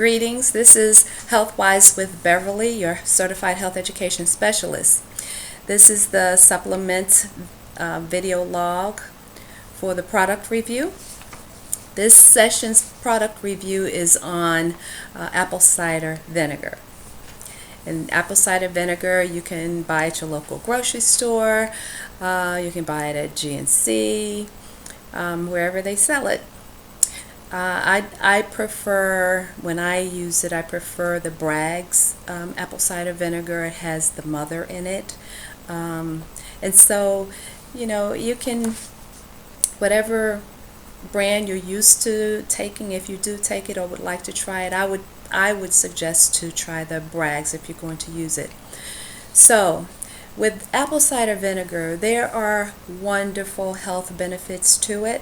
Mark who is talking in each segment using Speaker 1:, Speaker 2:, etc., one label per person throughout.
Speaker 1: Greetings, this is HealthWise with Beverly, your certified health education specialist. This is the supplement video log for the product review. This session's product review is on apple cider vinegar. And apple cider vinegar you can buy at your local grocery store, you can buy it at GNC, wherever they sell it. I prefer, when I use it, I prefer the Bragg's apple cider vinegar. It has the mother in it. And so, you can, whatever brand you're used to taking, if you do take it or would like to try it, I would suggest to try the Bragg's if you're going to use it. So, with apple cider vinegar, there are wonderful health benefits to it.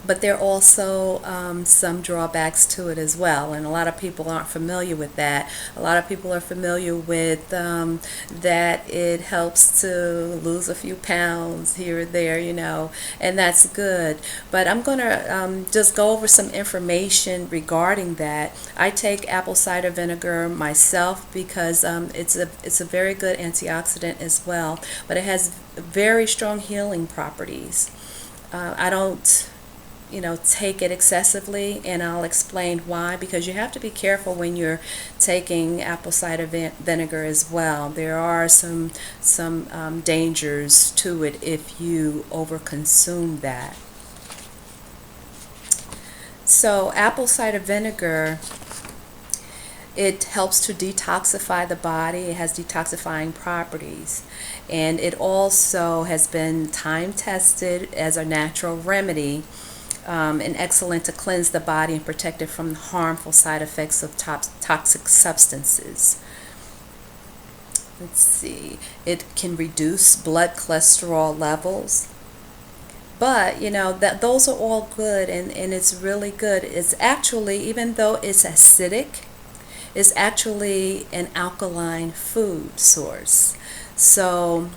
Speaker 1: But there are also some drawbacks to it as well, and a lot of people aren't familiar with that. A lot of people are familiar with that it helps to lose a few pounds here or there, and that's good. But I'm going to just go over some information regarding that. I take apple cider vinegar myself because it's a very good antioxidant as well, but it has very strong healing properties. I don't take it excessively, and I'll explain why, because you have to be careful when you're taking apple cider vinegar as well. There are some dangers to it if you overconsume that. So apple cider vinegar, it helps to detoxify the body. It has detoxifying properties, and it also has been time tested as a natural remedy and excellent to cleanse the body and protect it from harmful side effects of toxic substances. Let's see, it can reduce blood cholesterol levels. But those are all good, and it's really good. It's actually, even though it's acidic, it's actually an alkaline food source. So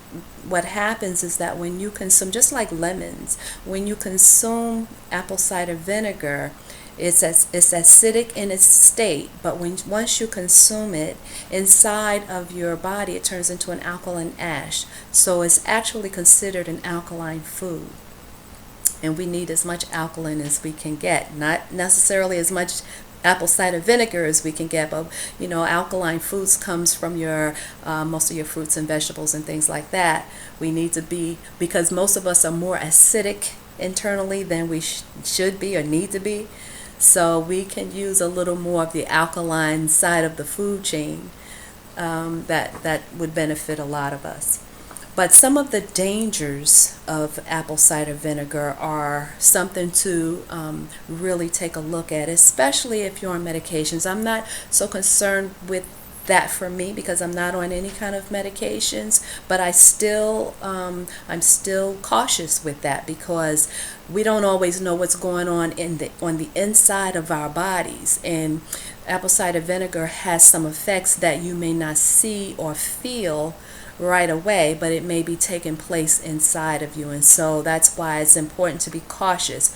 Speaker 1: what happens is that when you consume, just like lemons, when you consume apple cider vinegar, it's acidic in its state, but once you consume it, inside of your body it turns into an alkaline ash. So it's actually considered an alkaline food. And we need as much alkaline as we can get, not necessarily as much apple cider vinegar as we can get, but alkaline foods comes from your most of your fruits and vegetables and things like that. We need to be, because most of us are more acidic internally than we should be or need to be, so we can use a little more of the alkaline side of the food chain. That would benefit a lot of us. But some of the dangers of apple cider vinegar are something to really take a look at, especially if you're on medications. I'm not so concerned with that for me because I'm not on any kind of medications, but I'm still cautious with that because we don't always know what's going on on the inside of our bodies, and apple cider vinegar has some effects that you may not see or feel right away, but it may be taking place inside of you, and so that's why it's important to be cautious.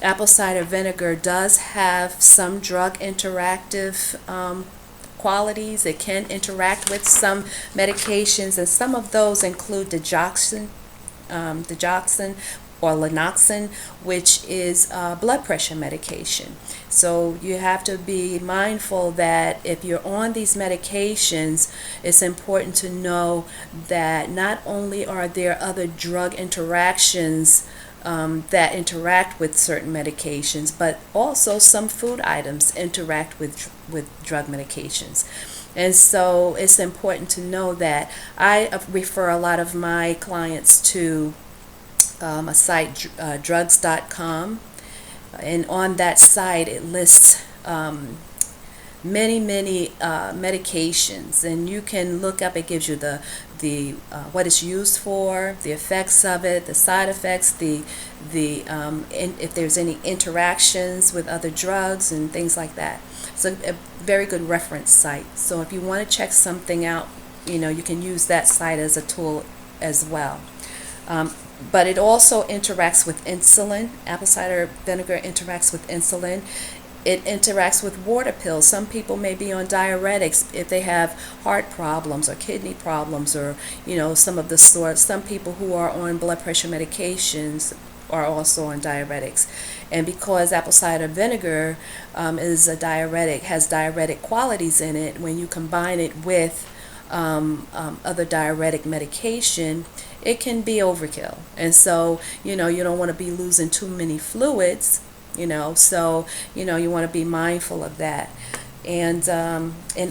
Speaker 1: Apple cider vinegar does have some drug interactive qualities. It can interact with some medications, and some of those include digoxin or Lanoxin, which is blood pressure medication. So you have to be mindful that if you're on these medications, it's important to know that not only are there other drug interactions that interact with certain medications, but also some food items interact with drug medications. And so it's important to know that. I refer a lot of my clients to a site, drugs.com, and on that site it lists many medications, and you can look up. It gives you the what it's used for, the effects of it, the side effects, if there's any interactions with other drugs and things like that. It's a very good reference site. So if you want to check something out, you can use that site as a tool as well. But it also interacts with insulin. Apple cider vinegar interacts with insulin. It interacts with water pills. Some people may be on diuretics if they have heart problems or kidney problems, or some of the sorts. Some people who are on blood pressure medications are also on diuretics. And because apple cider vinegar is a diuretic, has diuretic qualities in it, when you combine it with other diuretic medication, it can be overkill. And so you don't want to be losing too many fluids, so you want to be mindful of that. And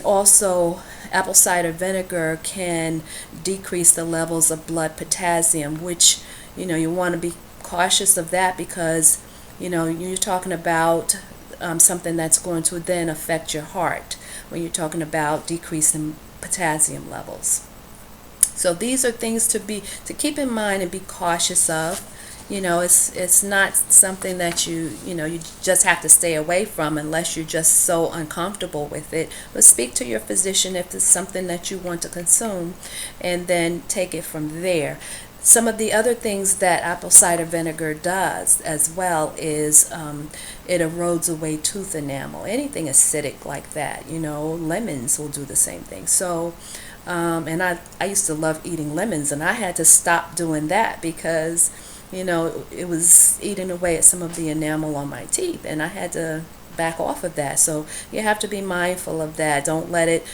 Speaker 1: also apple cider vinegar can decrease the levels of blood potassium, which you want to be cautious of that, because you're talking about something that's going to then affect your heart when you're talking about decreasing potassium levels. So these are things to keep in mind and be cautious of. It's not something that you just have to stay away from unless you're just so uncomfortable with it. But speak to your physician if it's something that you want to consume, and then take it from there. Some of the other things that apple cider vinegar does as well is it erodes away tooth enamel. Anything acidic like that, lemons will do the same thing. So, and I used to love eating lemons, and I had to stop doing that because, it was eating away at some of the enamel on my teeth, and I had to back off of that. So you have to be mindful of that. Don't let it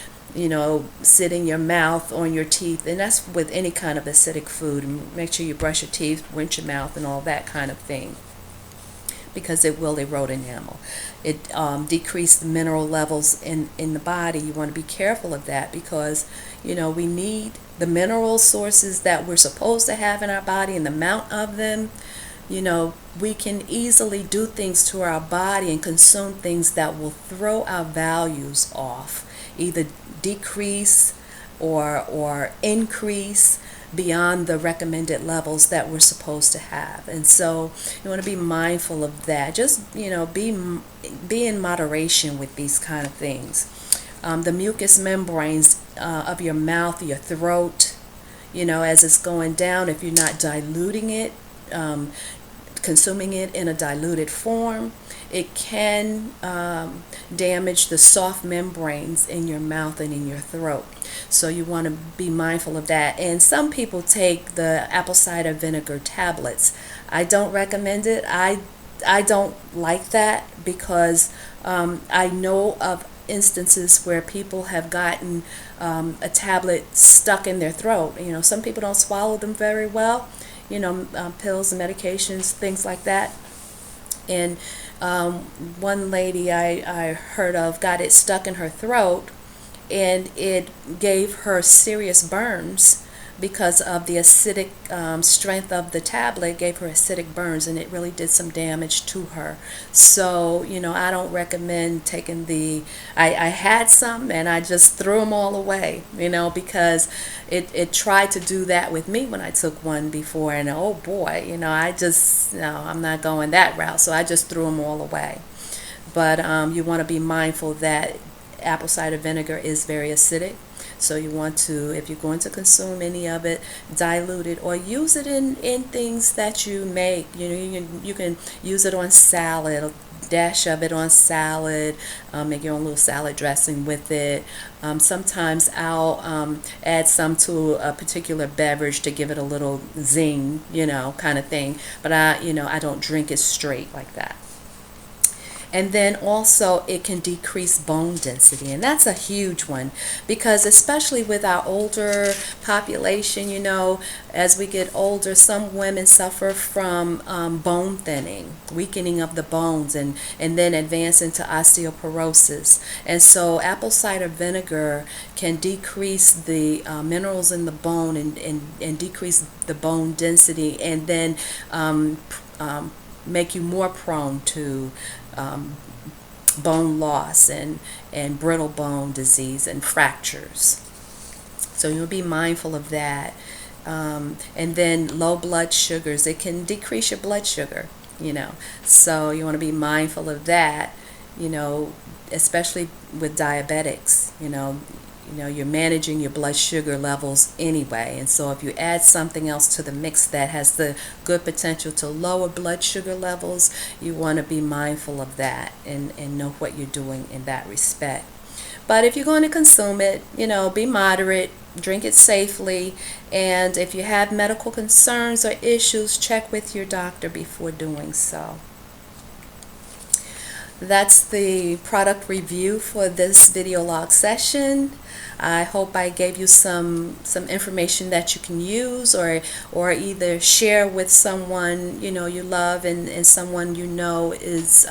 Speaker 1: sit in your mouth, on your teeth, and that's with any kind of acidic food. Make sure you brush your teeth, rinse your mouth, and all that kind of thing, because it will erode enamel. It decreases the mineral levels in the body. You want to be careful of that, because we need the mineral sources that we're supposed to have in our body, and the amount of them. We can easily do things to our body and consume things that will throw our values off, either decrease or increase beyond the recommended levels that we're supposed to have. And so you want to be mindful of that. Just be in moderation with these kind of things. The mucous membranes of your mouth, your throat, as it's going down, if you're not diluting it, consuming it in a diluted form, it can damage the soft membranes in your mouth and in your throat. So you want to be mindful of that. And some people take the apple cider vinegar tablets. I don't recommend it. I don't like that, because I know of instances where people have gotten a tablet stuck in their throat. Some people don't swallow them very well, pills and medications, things like that. And one lady I heard of got it stuck in her throat, and it gave her serious burns because of the acidic strength of the tablet. Gave her acidic burns, and it really did some damage to her. So I don't recommend taking I had some, and I just threw them all away, because it tried to do that with me when I took one before, and oh boy, I'm not going that route, so I just threw them all away. But you want to be mindful that apple cider vinegar is very acidic. So you want to, if you're going to consume any of it, dilute it or use it in things that you make. You can use it on salad, a dash of it on salad, make your own little salad dressing with it. Sometimes I'll add some to a particular beverage to give it a little zing, kind of thing. But I don't drink it straight like that. And then also it can decrease bone density, and that's a huge one, because especially with our older population, as we get older, some women suffer from bone thinning, weakening of the bones, and then advance into osteoporosis. And so apple cider vinegar can decrease the minerals in the bone and decrease the bone density, and then make you more prone to bone loss and brittle bone disease and fractures. So you'll be mindful of that. And then low blood sugars, it can decrease your blood sugar, So you want to be mindful of that, especially with diabetics. you're managing your blood sugar levels anyway. And so if you add something else to the mix that has the good potential to lower blood sugar levels, you want to be mindful of that and know what you're doing in that respect. But if you're going to consume it, be moderate, drink it safely, and if you have medical concerns or issues, check with your doctor before doing so. That's the product review for this video log session. I hope I gave you some information that you can use or either share with someone you love and someone is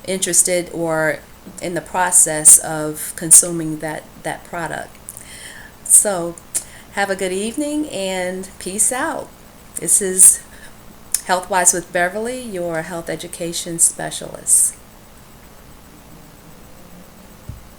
Speaker 1: interested or in the process of consuming that product. So have a good evening and peace out. This is Health Wise with Beverly, your health education specialist.